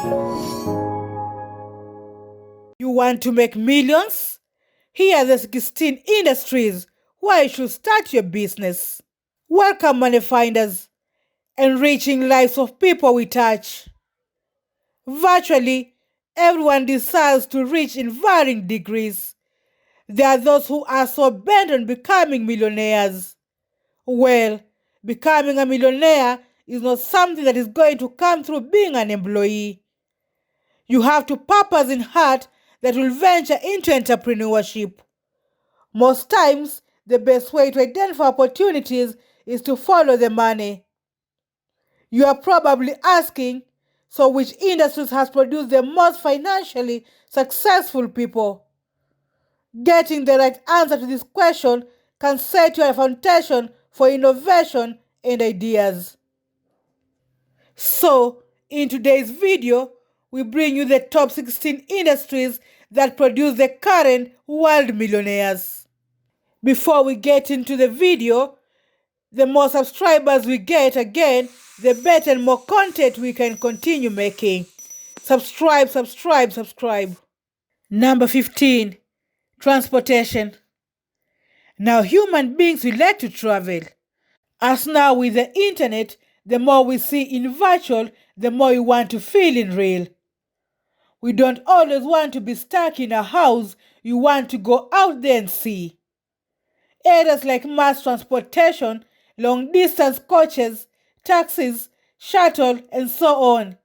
You want to make millions? Here are the 16 industries where you should start your business. Welcome, money finders, enriching lives of people we touch. Virtually everyone desires to reach in varying degrees. There are those who are so bent on becoming millionaires. Well, becoming a millionaire is not something that is going to come through being an employee. You have to purpose in heart that will venture into entrepreneurship. Most times, the best way to identify opportunities is to follow the money. You are probably asking, so which industries has produced the most financially successful people? Getting the right answer to this question can set you a foundation for innovation and ideas. So, in today's video, we bring you the top 16 industries that produce the current world millionaires. Before we get into the video, the more subscribers we get, again, the better and more content we can continue making. Subscribe. Number 15, transportation. Now, human beings we like to travel. As now with the internet, the more we see in virtual, the more we want to feel in real. We don't always want to be stuck in a house, you want to go out there and see. Areas like mass transportation, long distance coaches, taxis, shuttle, and so on.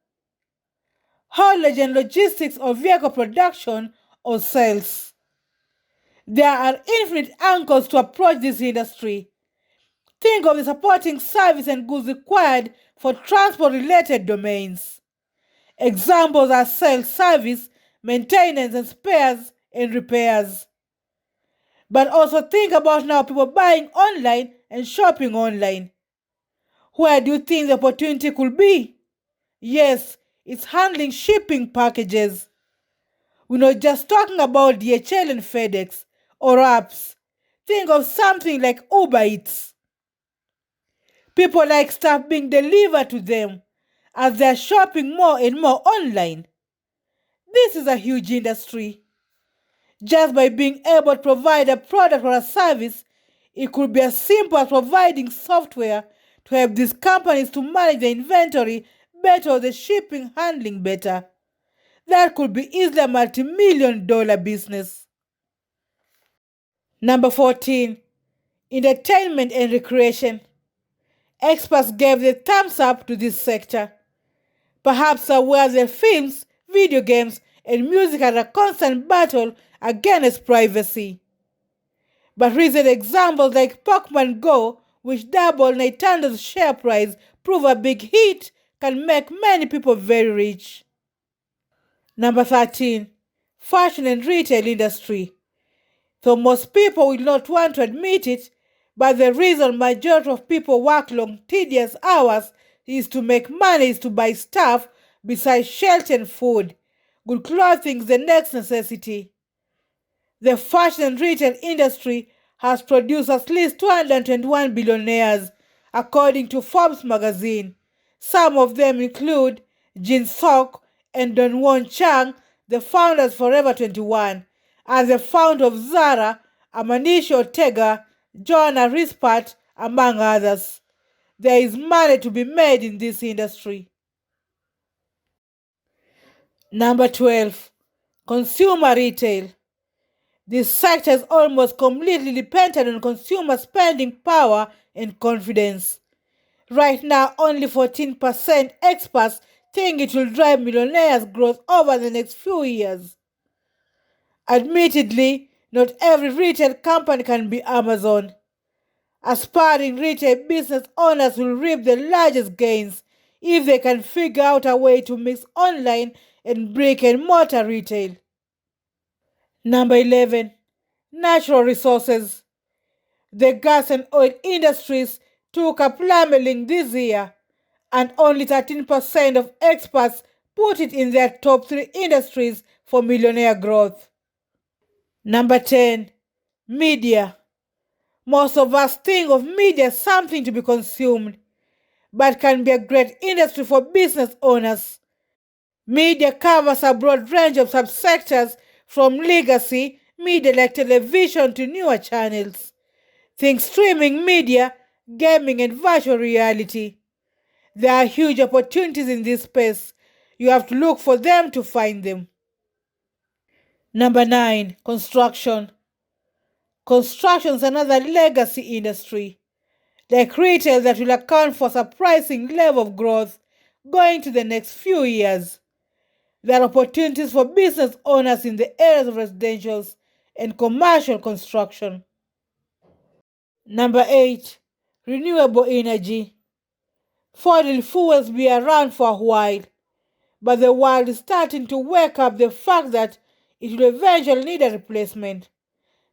Haulage and logistics of vehicle production or sales. There are infinite angles to approach this industry. Think of the supporting service and goods required for transport-related domains. Examples are sales service, maintenance and spares and repairs. But also think about now people buying online and shopping online. Where do you think the opportunity could be? Yes, it's handling shipping packages. We're not just talking about DHL and FedEx or apps. Think of something like Uber Eats. People like stuff being delivered to them as they're shopping more and more online. This is a huge industry. Just by being able to provide a product or a service, it could be as simple as providing software to help these companies to manage the inventory better or the shipping handling better. That could be easily a multi-million-dollar business. Number 14, entertainment and recreation. Experts gave the thumbs up to this sector. Perhaps aware that films, video games, and music are a constant battle against privacy. But recent examples like Pokemon Go, which doubled Nintendo's share price, prove a big hit can make many people very rich. Number 13, fashion and retail industry. Though most people will not want to admit it, but the reason majority of people work long, tedious hours is to make money, is to buy stuff besides shelter and food. Good clothing is the next necessity. The fashion and retail industry has produced at least 221 billionaires, according to Forbes magazine. Some of them include Jin Sok and Dongwon Chang, the founders of Forever 21, and the founder of Zara, Amanish Ortega, Joanna Rispat, among others. There is money to be made in this industry. Number 12, consumer retail. This sector is almost completely dependent on consumer spending power and confidence. Right now, only 14% experts think it will drive millionaires' growth over the next few years. Admittedly, not every retail company can be Amazon. Aspiring retail business owners will reap the largest gains if they can figure out a way to mix online and brick-and-mortar retail. Number 11, natural resources. The gas and oil industries took a plummeting this year, and only 13% of experts put it in their top 3 industries for millionaire growth. Number 10, media. Most of us think of media as something to be consumed, but can be a great industry for business owners. Media covers a broad range of subsectors from legacy media like television to newer channels. Think streaming media, gaming, and virtual reality. There are huge opportunities in this space. You have to look for them to find them. Number 9, construction. Construction is another legacy industry, like retail, that will account for surprising level of growth going to the next few years. There are opportunities for business owners in the areas of residential and commercial construction. Number 8, renewable energy. Fossil fuels will be around for a while, but the world is starting to wake up the fact that it will eventually need a replacement.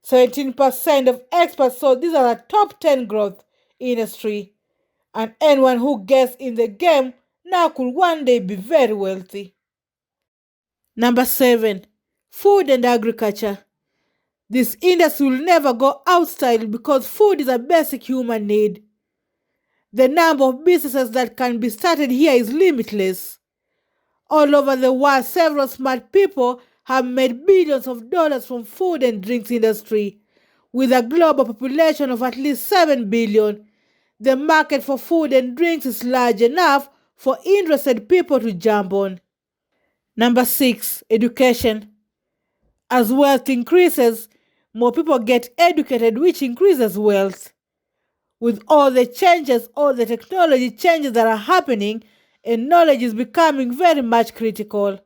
17% of experts saw these are the top 10 growth industry, and anyone who gets in the game now could one day be very wealthy. Number 7, food and agriculture. This industry will never go out style because food is a basic human need. The number of businesses that can be started here is limitless. All over the world, several smart people have made billions of dollars from food and drinks industry. With a global population of at least 7 billion, the market for food and drinks is large enough for interested people to jump on. Number 6, education. As wealth increases, more people get educated, which increases wealth. With all the changes, all the technology changes that are happening, and knowledge is becoming very much critical.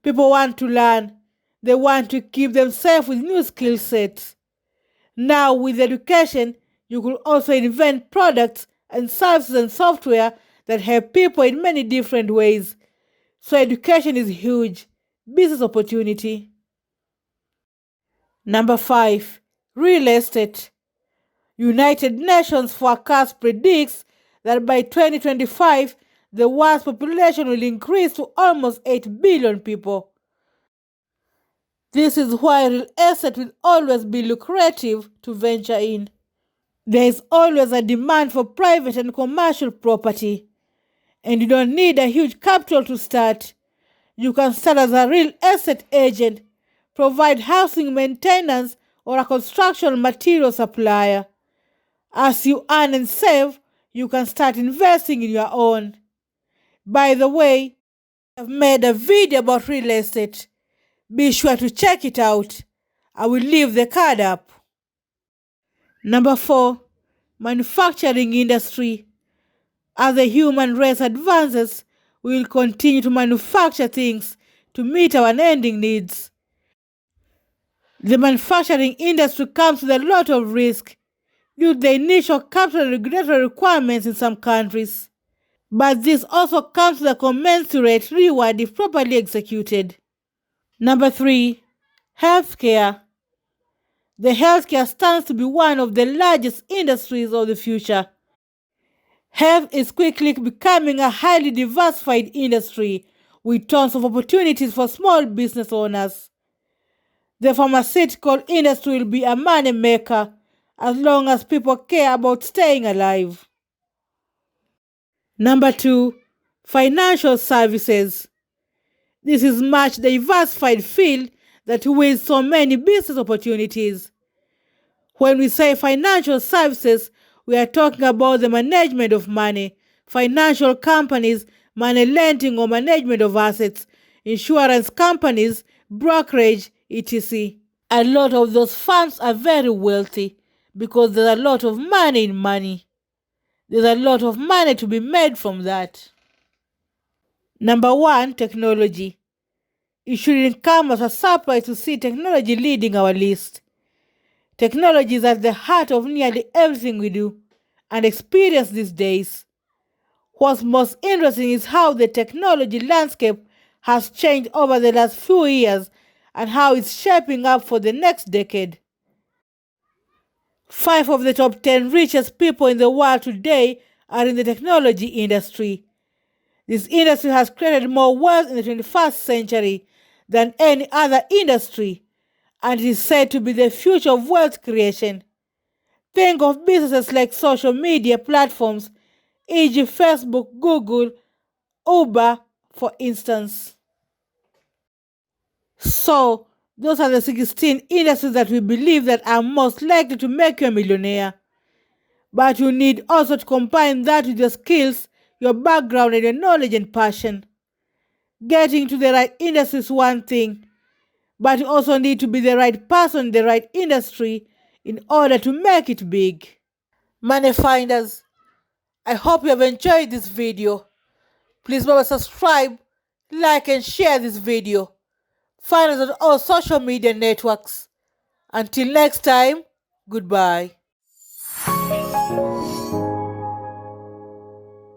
People want to learn. They want to keep themselves with new skill sets. Now, with education, you could also invent products and services and software that help people in many different ways. So education is huge. Business opportunity. Number 5, real estate. United Nations forecast predicts that by 2025, the world's population will increase to almost 8 billion people. This is why real estate will always be lucrative to venture in. There is always a demand for private and commercial property, and you don't need a huge capital to start. You can start as a real estate agent, provide housing maintenance, or a construction material supplier. As you earn and save, you can start investing in your own. By the way, I've made a video about real estate. Be sure to check it out. I will leave the card up. Number 4, manufacturing industry. As the human race advances, we will continue to manufacture things to meet our unending needs. The manufacturing industry comes with a lot of risk due to the initial capital and regulatory requirements in some countries. But this also comes with a commensurate reward if properly executed. Number 3, healthcare. The healthcare stands to be one of the largest industries of the future. Health is quickly becoming a highly diversified industry with tons of opportunities for small business owners. The pharmaceutical industry will be a money maker as long as people care about staying alive. Number 2, financial services. This is much diversified field that wields so many business opportunities. When we say financial services, we are talking about the management of money, financial companies, money lending or management of assets, insurance companies, brokerage, etc. A lot of those firms are very wealthy because there's a lot of money in money. There's a lot of money to be made from that. Number 1, technology. It shouldn't come as a surprise to see technology leading our list. Technology is at the heart of nearly everything we do and experience these days. What's most interesting is how the technology landscape has changed over the last few years and how it's shaping up for the next decade. 5 of the top 10 richest people in the world today are in the technology industry. This industry has created more wealth in the 21st century than any other industry, and it is said to be the future of wealth creation. Think of businesses like social media platforms, e.g. Facebook, Google, Uber, for instance. So, those are the 16 industries that we believe that are most likely to make you a millionaire. But you need also to combine that with your skills, your background, and your knowledge and passion. Getting to the right industry is one thing, but you also need to be the right person in the right industry in order to make it big. Money finders, I hope you have enjoyed this video. Please remember to subscribe, like, and share this video. Find us on all social media networks. Until next time, goodbye.